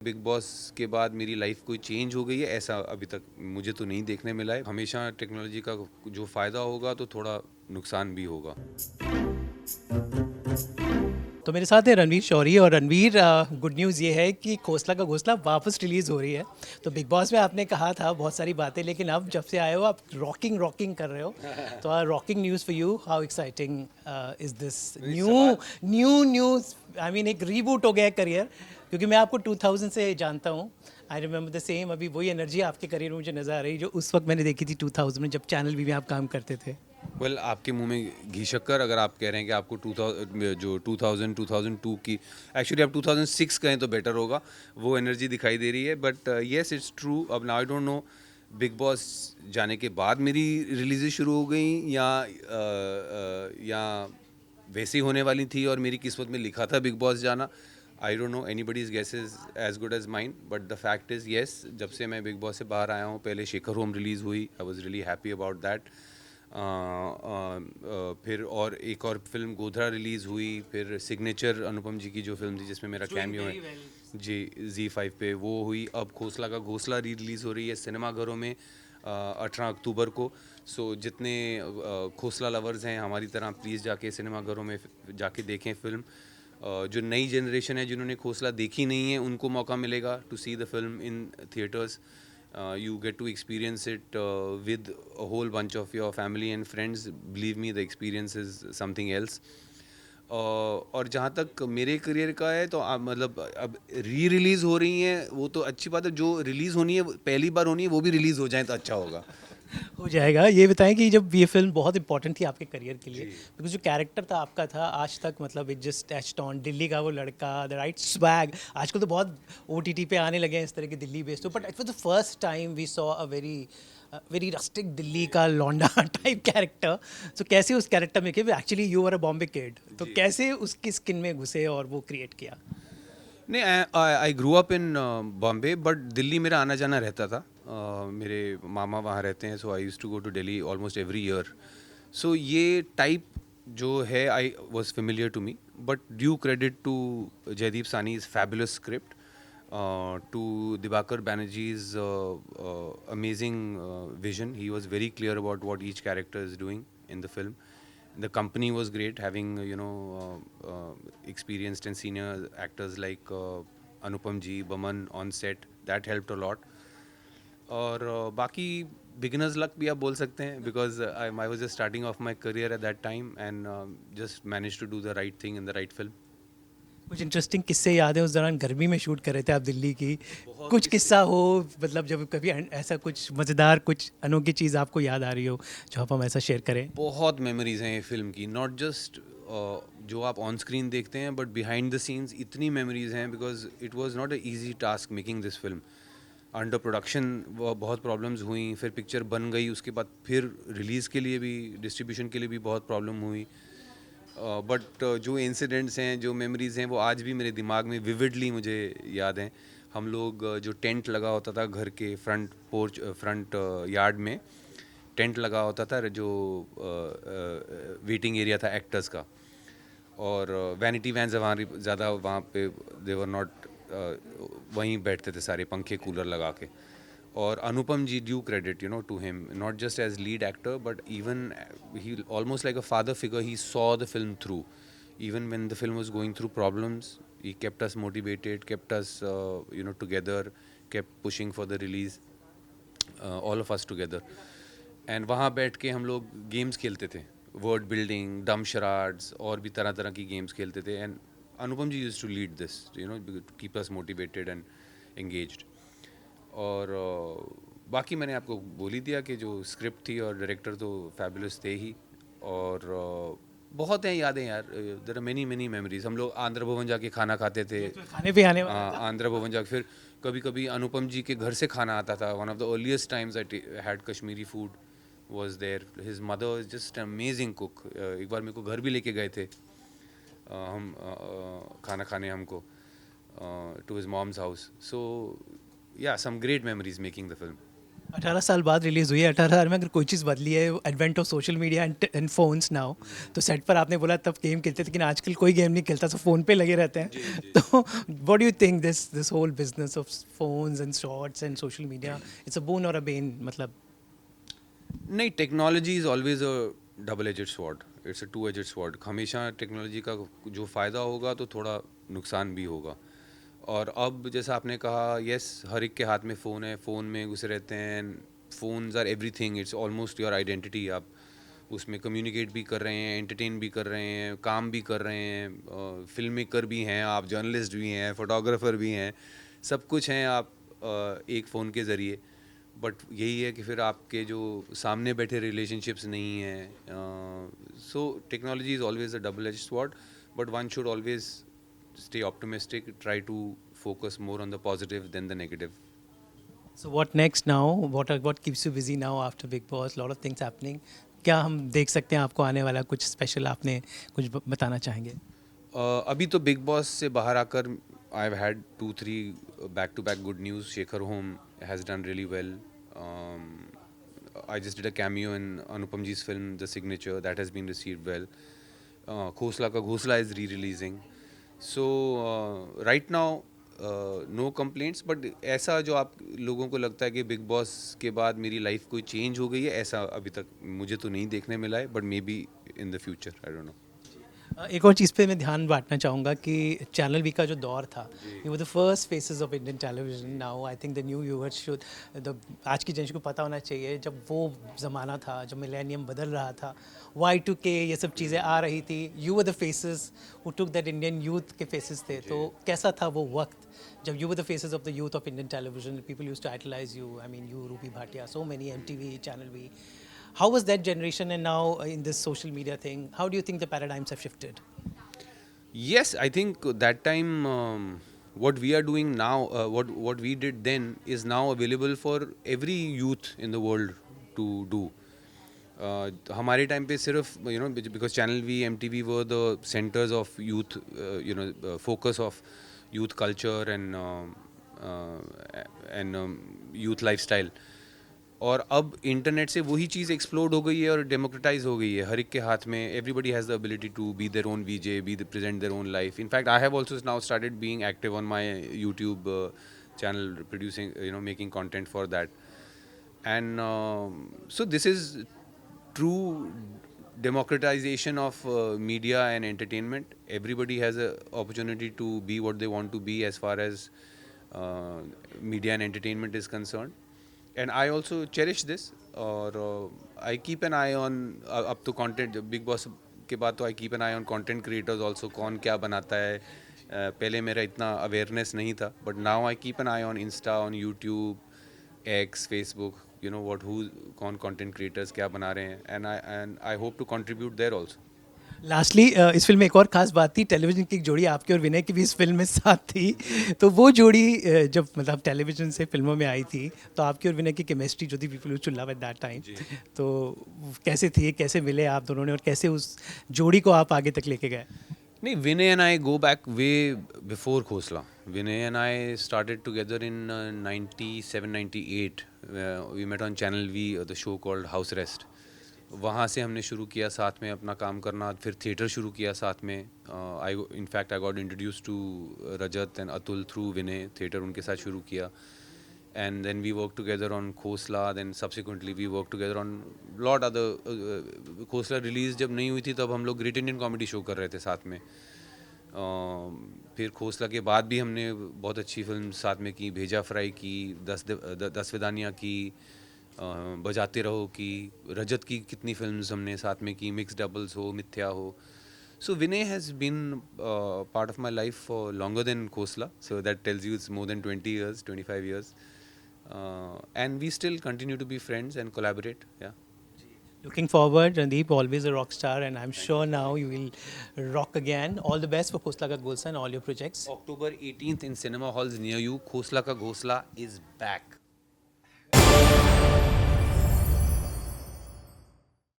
Big boss के बाद मेरी लाइफ कोई चेंज हो गई है ऐसा अभी तक मुझे तो नहीं देखने मिला है। हमेशा टेक्नोलॉजी का जो फ़ायदा होगा तो थोड़ा नुकसान भी होगा। तो मेरे साथ है रणवीर शौरी। और रणवीर, गुड न्यूज़ ये है कि खोसला का घोंसला वापस रिलीज़ हो रही है। तो बिग बॉस में आपने कहा था बहुत सारी बातें, लेकिन अब जब से आए हो आप रॉकिंग रॉकिंग कर रहे हो। तो rocking news for you, how exciting is this नहीं, न्यू सवाल न्यू न्यूज़। आई मीन एक रीबूट हो गया है करियर, क्योंकि मैं आपको 2000 से जानता हूँ। I remember the same. अभी वही एनर्जी आपके करियर में मुझे नज़र आ रही है जो उस वक्त मैंने देखी थी 2000 में, जब चैनल भी में आप काम करते थे। वेल आपके मुंह में घी शक्कर अगर आप कह रहे हैं कि आपको 2000 जो 2000 2002 की एक्चुअली आप 2006 कहें तो बेटर होगा, वो एनर्जी दिखाई दे रही है। But yes it's true. अब now I don't know Bigg Boss जाने के बाद मेरी रिलीज़ें शुरू हो गई या वैसी होने वाली थी और मेरी किस्मत में लिखा था बिग बॉस जाना। I don't know, anybody's guess is as good as mine, but the fact is yes, जब से मैं बिग बॉस से बाहर आया हूँ, पहले शेखर होम रिलीज़ हुई, I was really happy about that. फिर और एक और फिल्म गोधरा रिलीज़ हुई, फिर सिग्नेचर अनुपम जी की जो फिल्म थी जिसमें मेरा कैमियो है जी Z5 पे, वो हुई। अब खोसला का घोंसला री रिलीज़ हो रही है सिनेमाघरों में 18 अक्टूबर को। सो जितने खोसला लवर्स हैं हमारी तरह, प्लीज़ जाके सिनेमाघरों में जाके देखें फिल्म। जो नई जनरेशन है जिन्होंने खोसला देखी नहीं है उनको मौका मिलेगा to see the film in theatres. You get to experience it with a whole bunch of your family and friends. Believe me, the experience is something else. और जहाँ तक मेरे करियर का है तो आप मतलब अब री रिलीज़ हो रही हैं वो तो अच्छी बात है, जो रिलीज़ होनी है पहली बार होनी है वो भी रिलीज़ हो जाए तो अच्छा होगा। हो जाएगा। ये बताएं कि जब ये फिल्म बहुत इंपॉर्टेंट थी आपके करियर के लिए, जी बिकॉज जो कैरेक्टर था आपका था आज तक, मतलब it just touched on Delhi का वो लड़का, द राइट स्वैग। आजकल तो बहुत OTT पे आने लगे हैं इस तरह के Delhi based, but it was the first time we saw a very very rustic Delhi का लौंडा टाइप कैरेक्टर। सो कैसे उस कैरेक्टर में कि actually you are a Bombay kid, तो जी। कैसे उसकी स्किन में घुसे और वो क्रिएट किया? नहीं, I grew up in Bombay, but Delhi मेरा आना जाना रहता था। मेरे मामा वहाँ रहते हैं, so I used to go to Delhi almost every year. So ये टाइप जो है I was familiar to me, but due credit to Jaideep Sahni's fabulous script, to Dibakar Banerjee's amazing vision. He was very clear about what each character is doing in the film. The company was great, having experienced and senior actors like Anupam ji, Baman on set. That helped a lot. और बाकी beginners luck भी आप बोल सकते हैं, because I was just starting off my career at that time and just manage to do the right thing in the right film. कुछ interesting किस्से याद है? उस दौरान गर्मी में शूट कर रहे थे आप दिल्ली की, बहुत कुछ किस्से, किस्सा हो, मतलब जब कभी ऐसा कुछ मज़ेदार, कुछ अनोखी चीज़ आपको याद आ रही हो जो आप हम ऐसा शेयर करें? बहुत मेमोरीज हैं ये फिल्म की, नॉट जस्ट जो आप ऑन स्क्रीन देखते हैं बट बिहाइंड द सीन्स इतनी मेमोरीज हैं, because it was not a easy task making this film. Under production बहुत प्रॉब्लम्स हुई, फिर पिक्चर बन गई, उसके बाद फिर रिलीज़ के लिए भी, डिस्ट्रीब्यूशन के लिए भी बहुत प्रॉब्लम हुई। बट जो इंसिडेंट्स हैं, जो मेमोरीज हैं, वो आज भी मेरे दिमाग में विविडली मुझे याद हैं। हम लोग जो टेंट लगा होता था घर के फ्रंट पोर्च, फ्रंट यार्ड में टेंट लगा होता था, जो वेटिंग एरिया था एक्टर्स का। और वैनिटी वैन्स वहाँ ज़्यादा वहाँ पे देवर नॉट, वहीं बैठते थे सारे पंखे कूलर लगा के। और Anupam ji, due credit to him, not just as lead actor but even he almost like a father figure, he saw the film through even when the film was going through problems. He kept us motivated, kept us together, kept pushing for the release, all of us together. And वहाँ बैठ के हम लोग games खेलते थे, word building, डम charades, और भी तरह तरह की गेम्स खेलते थे। And Anupam ji used to lead this, to keep us motivated and engaged. और बाकी मैंने आपको बोल ही दिया कि जो स्क्रिप्ट थी और डायरेक्टर तो फैबुलस थे ही। और बहुत हैं यादें यार, there are many many memories. हम लोग आंध्र भवन जाके खाना खाते थे। ये तो खाने पे आने वाला था। आंध्र भवन जाके फिर कभी कभी अनुपम जी के घर से खाना आता था। One of the earliest times I had Kashmiri food was there. His mother is just an amazing cook. एक बार मेरे को घर भी लेके गए थे हम खाना खाने हमको, to his mom's house. So yeah, some great memories making the film. 18 साल बाद रिलीज़ हुई है। 18 साल में अगर कोई चीज़ बदली है, advent of social media and phones now. तो सेट पर आपने बोला तब गेम खेलते थे, लेकिन आजकल कोई गेम नहीं खेलता, सब फ़ोन पे लगे रहते हैं। तो what do you think this whole business of phones and shorts and social media, it's a boon और अ बेन मतलब? नहीं, technology is always a double edged sword, it's a two edged sword. हमेशा technology का जो फ़ायदा होगा तो थोड़ा नुकसान भी होगा। और अब जैसा आपने कहा, यस, हर एक के हाथ में फ़ोन है, फ़ोन में घुसे रहते हैं। Phones are everything, it's almost your identity. आप उसमें कम्युनिकेट भी कर रहे हैं, एंटरटेन भी कर रहे हैं, काम भी कर रहे हैं, फिल्म मेकर भी हैं आप, जर्नलिस्ट भी हैं, फोटोग्राफर भी हैं, सब कुछ हैं आप एक फ़ोन के ज़रिए। बट यही है कि फिर आपके जो सामने बैठे रिलेशनशिप्स नहीं हैं। So technology is always a double edge sword, but one should always stay optimistic, try to focus more on the positive than the negative. So what next now? What keeps you busy now after big boss? Lot of things happening. क्या हम देख सकते हैं आपको आने वाला कुछ special? आपने कुछ बताना चाहेंगे? अभी तो बिग बॉस से बाहर आकर I have had 2-3 back to back good news. Shekhar Home has done really well. I just did a cameo in Anupam ji's film The Signature, that has been received well. Khosla ka Ghosla is re-releasing. So right now no complaints, but ऐसा जो आप लोगों को लगता है कि big boss के बाद मेरी लाइफ कोई चेंज हो गई है, ऐसा अभी तक मुझे तो नहीं देखने मिला है, but may be in the future, I don't no. एक और चीज़ पे मैं ध्यान बांटना चाहूँगा कि चैनल वी का जो दौर था, you were the first faces of Indian television. Now I think the new viewers should, the आज की जनरेशन को पता होना चाहिए जब वो ज़माना था, जब मिलेनियम बदल रहा था, Y2K ये सब चीज़ें आ रही थी, you were the faces who took that, Indian youth के फेसेस थे। तो कैसा था वो वक्त जब you were the faces of the youth of Indian television? People used to idolize you, I mean you, Ruby Bhatia, so many, MTV, channel V. How was that generation, and now in this social media thing, how do you think the paradigms have shifted? Yes, I think that time what we are doing now, what we did then is now available for every youth in the world to do. हमारे time पे सिर्फ because channel V, MTV were the centres of youth, focus of youth culture and youth lifestyle. और अब internet से वही चीज़ explode हो गई है और डेमोक्रेटाइज हो गई है हर एक के हाथ में. Everybody has the ability to be their own VJ, be present their own life. In fact I have also now started being active on my YouTube channel, producing, making content for that. And so this is true democratization of media and entertainment. Everybody has a opportunity to be what they want to be as far as media and entertainment is concerned. And I also cherish this, और I keep an eye on अब तो content, big boss के बाद तो I keep an eye on content creators also, कौन क्या बनाता है. पहले मेरा इतना अवेयरनेस नहीं था, but now I keep an eye on Insta, on YouTube, X, Facebook, कौन content creators क्या बना रहे हैं, and I hope to contribute there also. Lastly इस फिल्म में एक और खास बात थी, टेलीविजन की एक जोड़ी आपकी और विनय की भी इस फिल्म में साथ थी। तो वो जोड़ी जब मतलब टेलीविजन से फिल्मों में आई थी, तो आपकी और विनय की केमिस्ट्री जो थी, people used to love at that time. तो कैसे थी, कैसे मिले आप दोनों ने, और कैसे उस जोड़ी को आप आगे तक लेके गए? नहीं, Vinay and I go back way before Khosla. Vinay and I started together in 97, 98. We met on Channel V, the show called House Arrest. वहाँ से हमने शुरू किया साथ में अपना काम करना, फिर थिएटर शुरू किया साथ में. In fact I got introduce to Rajat and Atul through Vinay. Theatre उनके साथ शुरू किया. And then we worked together on Khosla. Then subsequently we worked together on lot other Khosla release जब नहीं हुई थी तब हम लोग ग्रेट इंडियन कॉमेडी शो कर रहे थे साथ में. फिर खोसला के बाद भी हमने बहुत अच्छी फिल्म साथ में की. भेजा फ्राई की, 10 विदानियाँ की, बजाते रहो की, रजत की कितनी फिल्म्स हमने साथ में की, मिक्स डबल्स हो, मिथ्या हो. So Vinay has been part of my life for longer than Khosla. So that tells you it's more than 20 years, 25 years. And we still continue to be friends and collaborate. Yeah. Looking forward, Randeep, always a rock star, and I'm sure now you will rock again. All the best for Khosla Ka Ghosla and all your projects. October 18th in cinema halls near you, Khosla Ka Ghosla is back.